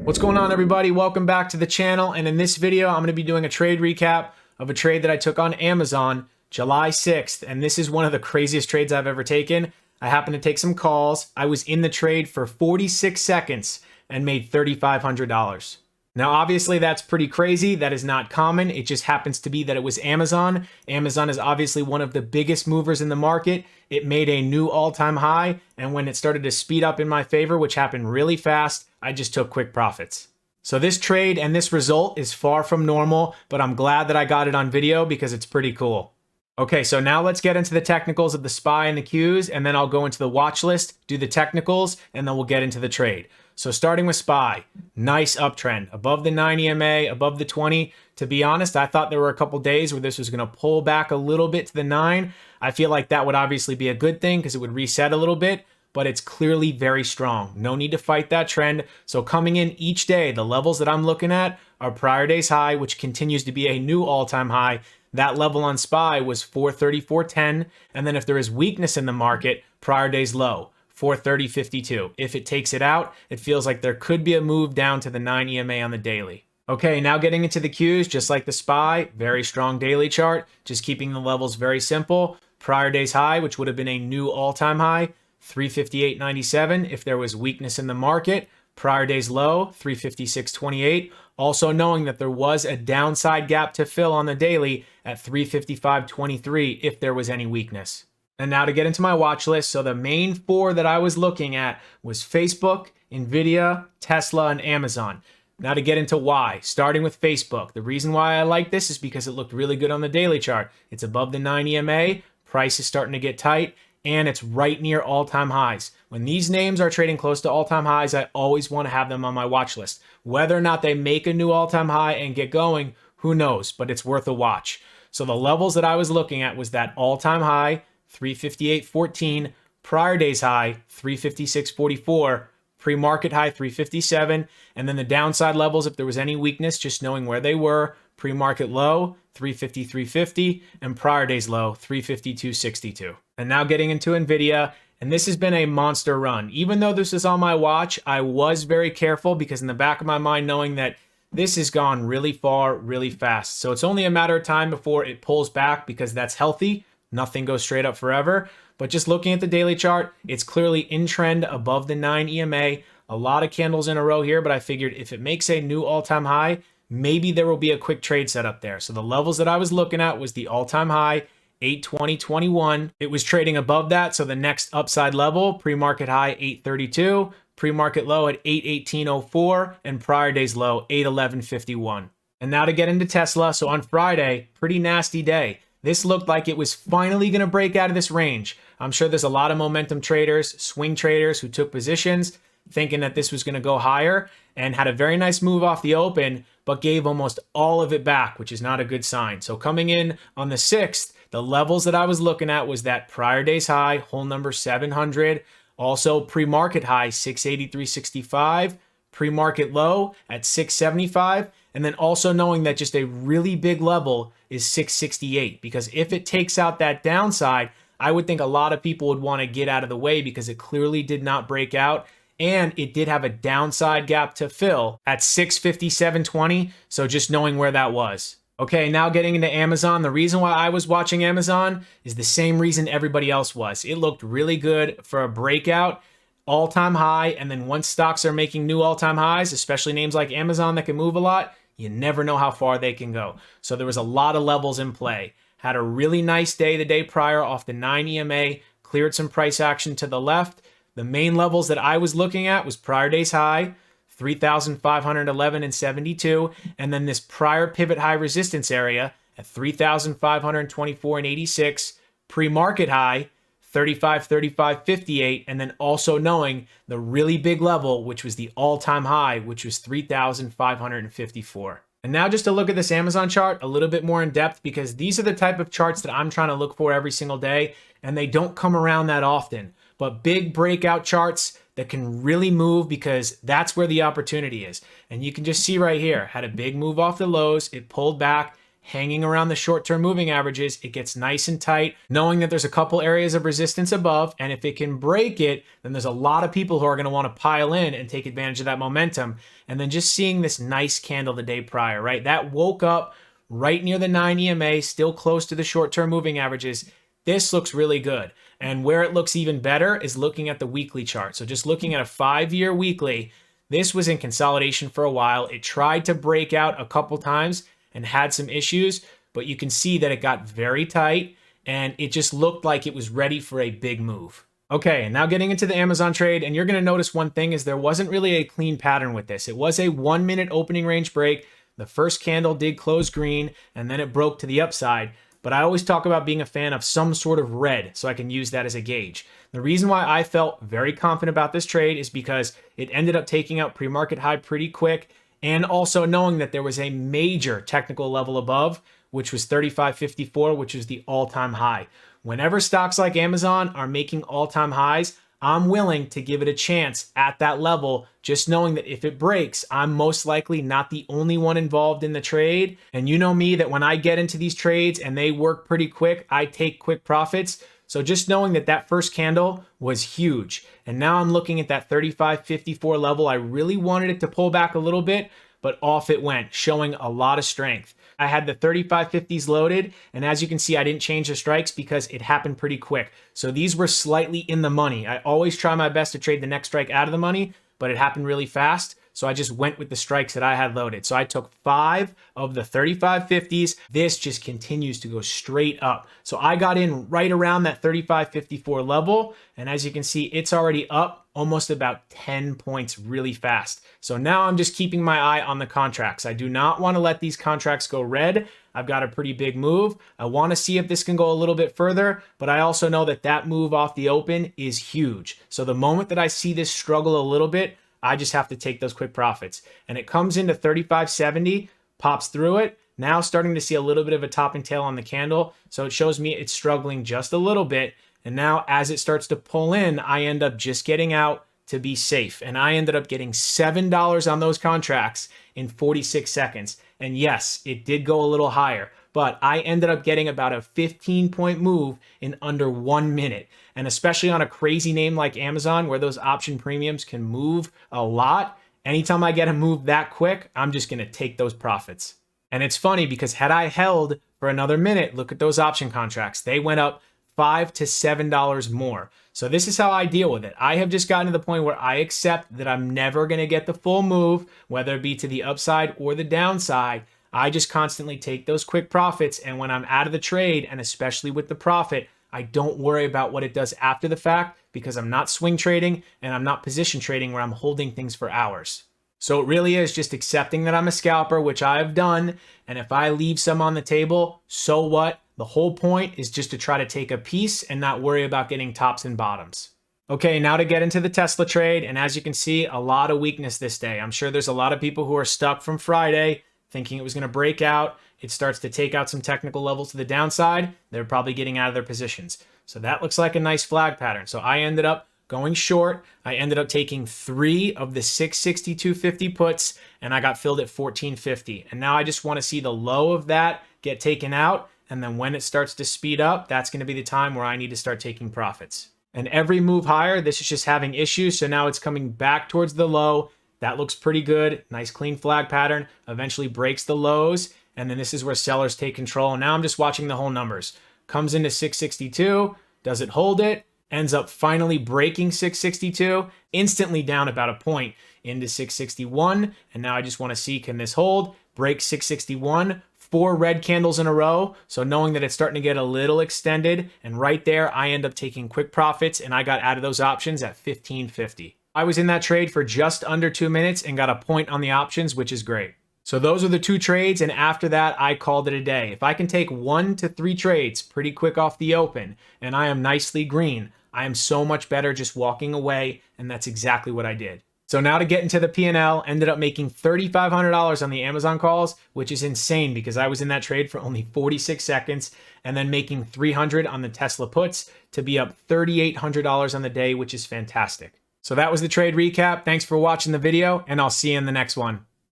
What's going on, everybody? Welcome back to the channel. And in this video, I'm going to be doing a trade recap of a trade that I took on Amazon July 6th. And this is one of the craziest trades I've ever taken. I happened to take some calls. I was in the trade for 46 seconds and made $3,500. Now, obviously, that's pretty crazy. That is not common. It just happens to be that it was Amazon. Amazon is obviously one of the biggest movers in the market. It made a new all-time high. And when it started to speed up in my favor, which happened really fast, I just took quick profits. So this trade and this result is far from normal, but I'm glad that I got it on video because it's pretty cool. Okay, so now let's get into the technicals of the SPY and the Qs, and then I'll go into the watch list, do the technicals, and then we'll get into the trade. So starting with SPY, nice uptrend, above the 9 EMA, above the 20. To be honest, I thought there were a couple days where this was going to pull back a little bit to the 9. I feel like that would obviously be a good thing because it would reset a little bit, but it's clearly very strong. No need to fight that trend. So coming in each day, the levels that I'm looking at are prior day's high, which continues to be a new all-time high. That level on SPY was 434.10. And then if there is weakness in the market, prior day's low, 430.52. If it takes it out, it feels like there could be a move down to the 9 EMA on the daily. Okay, now getting into the Qs, just like the SPY, very strong daily chart, just keeping the levels very simple. Prior day's high, which would have been a new all-time high, 358.97 if there was weakness in the market. Prior day's low, 356.28. Also knowing that there was a downside gap to fill on the daily at 355.23 if there was any weakness. And now to get into my watch list. So the main four that I was looking at was Facebook, NVDA, Tesla, and Amazon. Now to get into why, starting with Facebook. The reason why I like this is because it looked really good on the daily chart. It's above the 9 EMA, price is starting to get tight, and it's right near all-time highs. When these names are trading close to all-time highs, I always want to have them on my watch list. Whether or not they make a new all-time high and get going, who knows, but it's worth a watch. So the levels that I was looking at was that all-time high, 358.14, prior day's high, 356.44, pre-market high, 357, and then the downside levels, if there was any weakness, just knowing where they were, pre-market low, 353.50, and prior day's low, 352.62. And now getting into NVIDIA, and this has been a monster run. Even though this is on my watch, I was very careful because in the back of my mind, knowing that this has gone really far, really fast. So it's only a matter of time before it pulls back because that's healthy. Nothing goes straight up forever. But just looking at the daily chart, it's clearly in trend above the 9 EMA. A lot of candles in a row here, but I figured if it makes a new all-time high, maybe there will be a quick trade set up there. So the levels that I was looking at was the all-time high, 820.21. It was trading above that, so the next upside level, pre-market high 832, pre-market low at 818.04, and prior day's low 811.51. And now to get into Tesla. So on Friday, pretty nasty day. This looked like it was finally going to break out of this range. I'm sure there's a lot of momentum traders, swing traders who took positions thinking that this was going to go higher and had a very nice move off the open, but gave almost all of it back, which is not a good sign. So coming in on the 6th, the levels that I was looking at was that prior day's high, whole number 700, also pre-market high 683.65, pre-market low at 675, and then also knowing that just a really big level is 668, because if it takes out that downside, I would think a lot of people would want to get out of the way because it clearly did not break out. And it did have a downside gap to fill at 657.20. So just knowing where that was. Okay, now getting into Amazon. The reason why I was watching Amazon is the same reason everybody else was. It looked really good for a breakout, all-time high. And then once stocks are making new all-time highs, especially names like Amazon that can move a lot, you never know how far they can go. So there was a lot of levels in play. Had a really nice day the day prior off the 9 EMA, cleared some price action to the left. The main levels that I was looking at was prior day's high, 3,511.72, and then this prior pivot high resistance area at 3,524.86, pre-market high, 35.58, and then also knowing the really big level, which was the all-time high, which was 3,554. And now just to look at this Amazon chart a little bit more in depth, because these are the type of charts that I'm trying to look for every single day, and they don't come around that often. But big breakout charts that can really move because that's where the opportunity is. And you can just see right here, had a big move off the lows, it pulled back, hanging around the short-term moving averages. It gets nice and tight, knowing that there's a couple areas of resistance above, and if it can break it, then there's a lot of people who are going to want to pile in and take advantage of that momentum. And then just seeing this nice candle the day prior, right? That woke up right near the 9 EMA, still close to the short-term moving averages. This looks really good. And where it looks even better is looking at the weekly chart. So just looking at a 5-year weekly, this was in consolidation for a while. It tried to break out a couple times and had some issues, but you can see that it got very tight and it just looked like it was ready for a big move. Okay, now getting into the Amazon trade, and you're going to notice one thing is there wasn't really a clean pattern with this. It was a 1-minute opening range break. The first candle did close green and then it broke to the upside. But I always talk about being a fan of some sort of red so I can use that as a gauge. The reason why I felt very confident about this trade is because it ended up taking out pre-market high pretty quick, and also knowing that there was a major technical level above, which was 35.54, which is the all-time high. Whenever stocks like Amazon are making all-time highs, I'm willing to give it a chance at that level, just knowing that if it breaks, I'm most likely not the only one involved in the trade. And you know me, that when I get into these trades and they work pretty quick, I take quick profits. So just knowing that that first candle was huge. And now I'm looking at that 35.54 level. I really wanted it to pull back a little bit, but off it went, showing a lot of strength. I had the 35.50s loaded, and as you can see, I didn't change the strikes because it happened pretty quick. So these were slightly in the money. I always try my best to trade the next strike out of the money, but it happened really fast. So I just went with the strikes that I had loaded. So I took 5 of the 35.50s. This just continues to go straight up. So I got in right around that 35.54 level. And as you can see, it's already up almost about 10 points really fast. So now I'm just keeping my eye on the contracts. I do not want to let these contracts go red. I've got a pretty big move. I want to see if this can go a little bit further, but I also know that that move off the open is huge. So the moment that I see this struggle a little bit, I just have to take those quick profits. And it comes into 35.70, pops through it. Now starting to see a little bit of a top and tail on the candle. So it shows me it's struggling just a little bit. And now as it starts to pull in, I end up just getting out to be safe. And I ended up getting $7 on those contracts in 46 seconds. And yes, it did go a little higher, but I ended up getting about a 15-point move in under 1 minute. And especially on a crazy name like Amazon, where those option premiums can move a lot, anytime I get a move that quick, I'm just going to take those profits. And it's funny because had I held for another minute, look at those option contracts. They went up $5 to $7 more. So this is how I deal with it. I have just gotten to the point where I accept that I'm never going to get the full move, whether it be to the upside or the downside. I just constantly take those quick profits. And when I'm out of the trade, and especially with the profit, I don't worry about what it does after the fact because I'm not swing trading and I'm not position trading where I'm holding things for hours. So it really is just accepting that I'm a scalper, which I have done. And if I leave some on the table, so what? The whole point is just to try to take a piece and not worry about getting tops and bottoms. Okay, now to get into the Tesla trade. And as you can see, a lot of weakness this day. I'm sure there's a lot of people who are stuck from Friday thinking it was going to break out. It starts to take out some technical levels to the downside. They're probably getting out of their positions. So that looks like a nice flag pattern. So I ended up going short. I ended up taking 3 of the 662.50 puts and I got filled at 14.50. And now I just want to see the low of that get taken out. And then when it starts to speed up, that's going to be the time where I need to start taking profits. And every move higher, this is just having issues. So now it's coming back towards the low. That looks pretty good. Nice clean flag pattern. Eventually breaks the lows. And then this is where sellers take control. And now I'm just watching the whole numbers. Comes into 662. Does it hold it? Ends up finally breaking 662. Instantly down about a point into 661. And now I just want to see, can this hold? Break 661. 4 red candles in a row. So knowing that it's starting to get a little extended, and right there, I end up taking quick profits and I got out of those options at 15.50. I was in that trade for just under 2 minutes and got a point on the options, which is great. So those are the 2 trades. And after that, I called it a day. If I can take 1 to 3 trades pretty quick off the open and I am nicely green, I am so much better just walking away. And that's exactly what I did. So now to get into the P&L, ended up making $3,500 on the Amazon calls, which is insane because I was in that trade for only 46 seconds, and then making $300 on the Tesla puts to be up $3,800 on the day, which is fantastic. So that was the trade recap. Thanks for watching the video, and I'll see you in the next one.